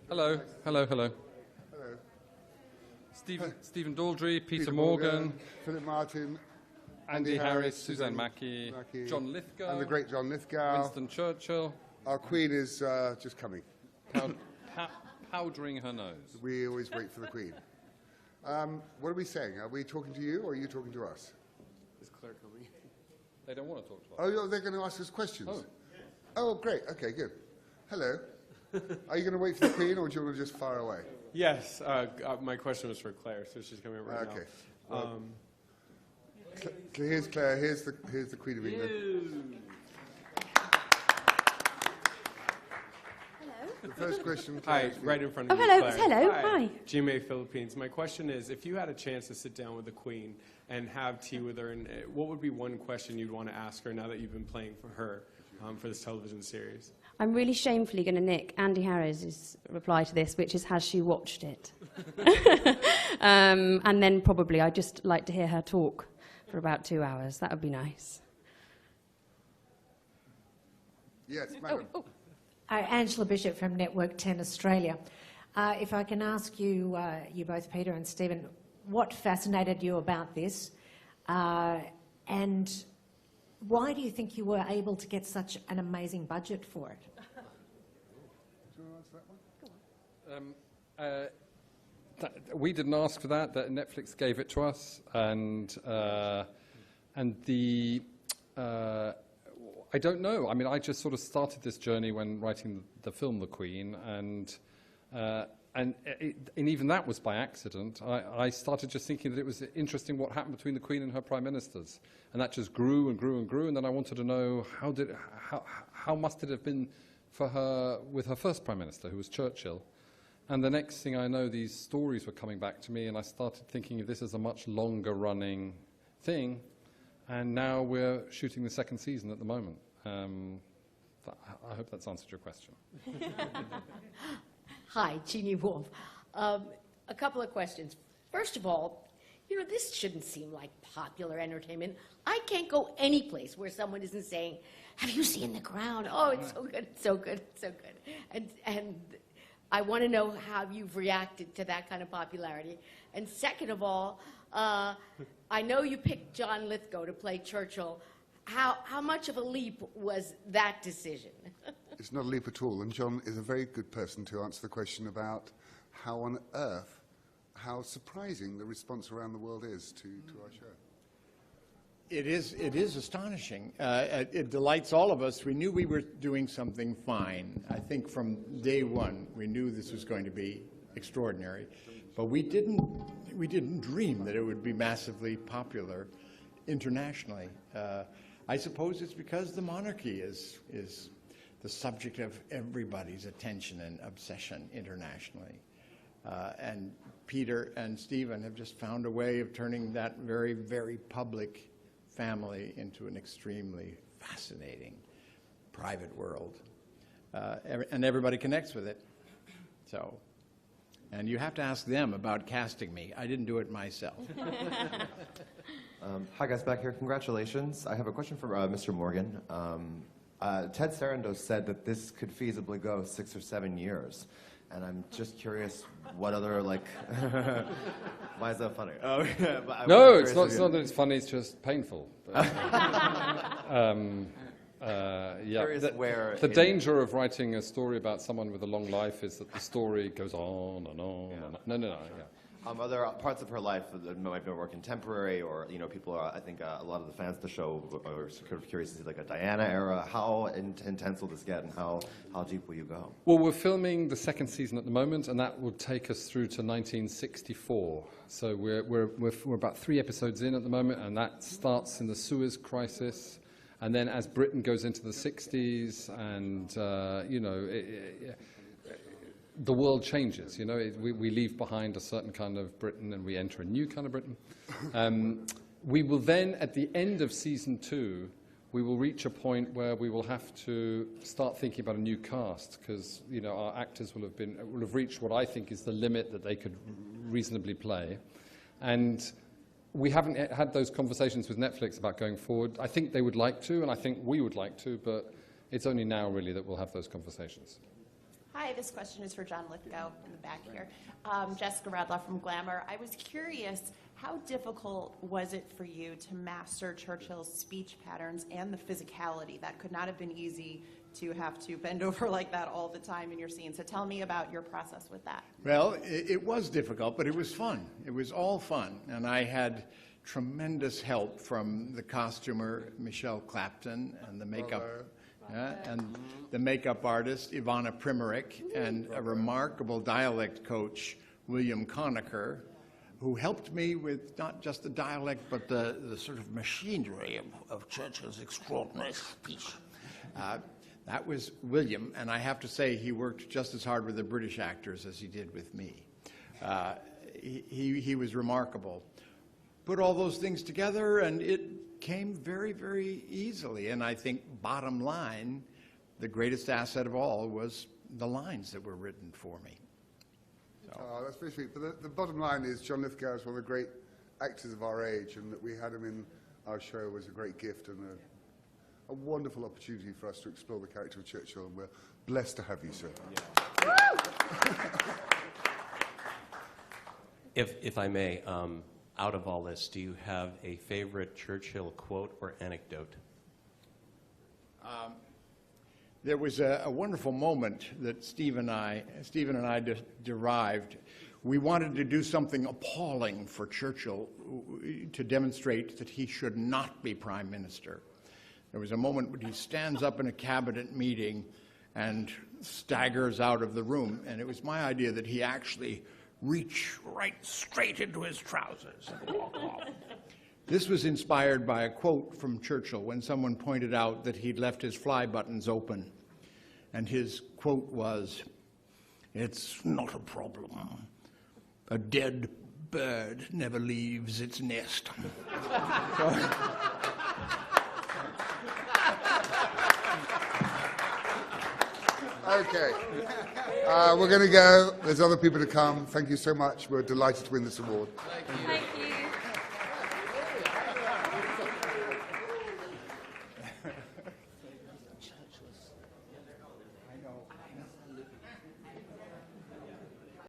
Hello, hello, hello. Hello. Stephen Daldry, Peter Morgan, Philip Martin, Andy Harris, Suzanne Mackey, John Lithgow, and the great John Lithgow. Winston Churchill. Our Queen is just coming. Powdering her nose. We always wait for the Queen. What are we saying? Are we talking to you or are you talking to us? Is Claire coming? They don't want to talk to us. Oh, they're going to ask us questions? Oh. Oh, great. Okay, good. Hello. Are you going to wait for the Queen or do you want to just fire away? Yes. My question was for Claire, so she's coming right Okay. now. Well, here's Claire. Here's the Queen of England. The first question. Hi, right in front of you, hello. Claire. Hello. Hi. GMA Philippines. My question is, if you had a chance to sit down with the Queen and have tea with her, and what would be one question you'd want to ask her now that you've been playing for her for this television series? I'm really shamefully going to nick Andy Harris's reply to this, which is, has she watched it? And then probably I'd just like to hear her talk for about 2 hours. That would be nice. Yes, madam. Angela Bishop from Network 10 Australia. If I can ask you, you both, Peter and Stephen, what fascinated you about this, and why do you think you were able to get such an amazing budget for it? Do you want to answer that one? We didn't ask for that. Netflix gave it to us, and the I don't know. I mean, I just sort of started this journey when writing the film The Queen, and even that was by accident. I started just thinking that it was interesting what happened between the Queen and her prime ministers, and that just grew and grew and grew. And then I wanted to know how must it have been for her with her first prime minister, who was Churchill. And the next thing I know, these stories were coming back to me, and I started thinking of this as a much longer running thing. And now we're shooting the second season at the moment. I hope that's answered your question. Hi, Jeannie Wolf. A couple of questions. First of all, you know, this shouldn't seem like popular entertainment. I can't go any place where someone isn't saying, have you seen The Crown? Oh, it's so good, it's so good, it's so good. And I want to know how you've reacted to that kind of popularity. And second of all, I know you picked John Lithgow to play Churchill. How much of a leap was that decision? It's not a leap at all, and John is a very good person to answer the question about how on earth, how surprising the response around the world is to our show. It is astonishing. It delights all of us. We knew we were doing something fine. I think from day one we knew this was going to be extraordinary, but we didn't dream that it would be massively popular internationally. I suppose it's because the monarchy is the subject of everybody's attention and obsession internationally. And Peter and Stephen have just found a way of turning that very, very public family into an extremely fascinating private world. And everybody connects with it. So, and you have to ask them about casting me. I didn't do it myself. Hi guys, back here. Congratulations. I have a question for Mr. Morgan. Ted Sarandos said that this could feasibly go 6 or 7 years. And I'm just curious what other, like, why is that funny? Oh, yeah, No, it's not that it's funny, it's just painful. Yeah, the danger of writing a story about someone with a long life is that the story goes on and on and on. No, yeah. Other parts of her life that might be more contemporary, or people are. I think a lot of the fans of the show are sort of curious to see like a Diana era. How intense will this get, and how deep will you go? Well, we're filming the second season at the moment, and that will take us through to 1964. So we're about 3 episodes in at the moment, and that starts in the Suez Crisis, and then as Britain goes into the 60s, and the world changes, we leave behind a certain kind of Britain and we enter a new kind of Britain. We will then, at the end of season 2, we will reach a point where we will have to start thinking about a new cast, because our actors will have reached what I think is the limit that they could reasonably play. And we haven't had those conversations with Netflix about going forward. I think they would like to, and I think we would like to, but it's only now really that we'll have those conversations. Hi, this question is for John Lithgow in the back here. Jessica Radloff from Glamour. I was curious, how difficult was it for you to master Churchill's speech patterns and the physicality? That could not have been easy to have to bend over like that all the time in your scene. So tell me about your process with that. Well, it was difficult, but it was fun. It was all fun. And I had tremendous help from the costumer, Michelle Clapton, and the makeup artist, Ivana Primerick, and a remarkable dialect coach, William Conacher, who helped me with not just the dialect, but the sort of machinery of Churchill's extraordinary speech. That was William, and I have to say he worked just as hard with the British actors as he did with me. He was remarkable. Put all those things together, and it came very, very easily. And I think, bottom line, the greatest asset of all was the lines that were written for me. So. Oh, that's very sweet. But the bottom line is John Lithgow is one of the great actors of our age, and that we had him in our show was a great gift and a wonderful opportunity for us to explore the character of Churchill, and we're blessed to have you, sir. Yeah. If I may, out of all this, do you have a favorite Churchill quote or anecdote? There was a wonderful moment that Stephen and I derived. We wanted to do something appalling for Churchill to demonstrate that he should not be prime minister. There was a moment when he stands up in a cabinet meeting and staggers out of the room, and it was my idea that he actually reach right straight into his trousers and walk off. This was inspired by a quote from Churchill when someone pointed out that he'd left his fly buttons open. And his quote was, "It's not a problem. A dead bird never leaves its nest." Okay. We're going to go. There's other people to come. Thank you so much. We're delighted to win this award. Thank you.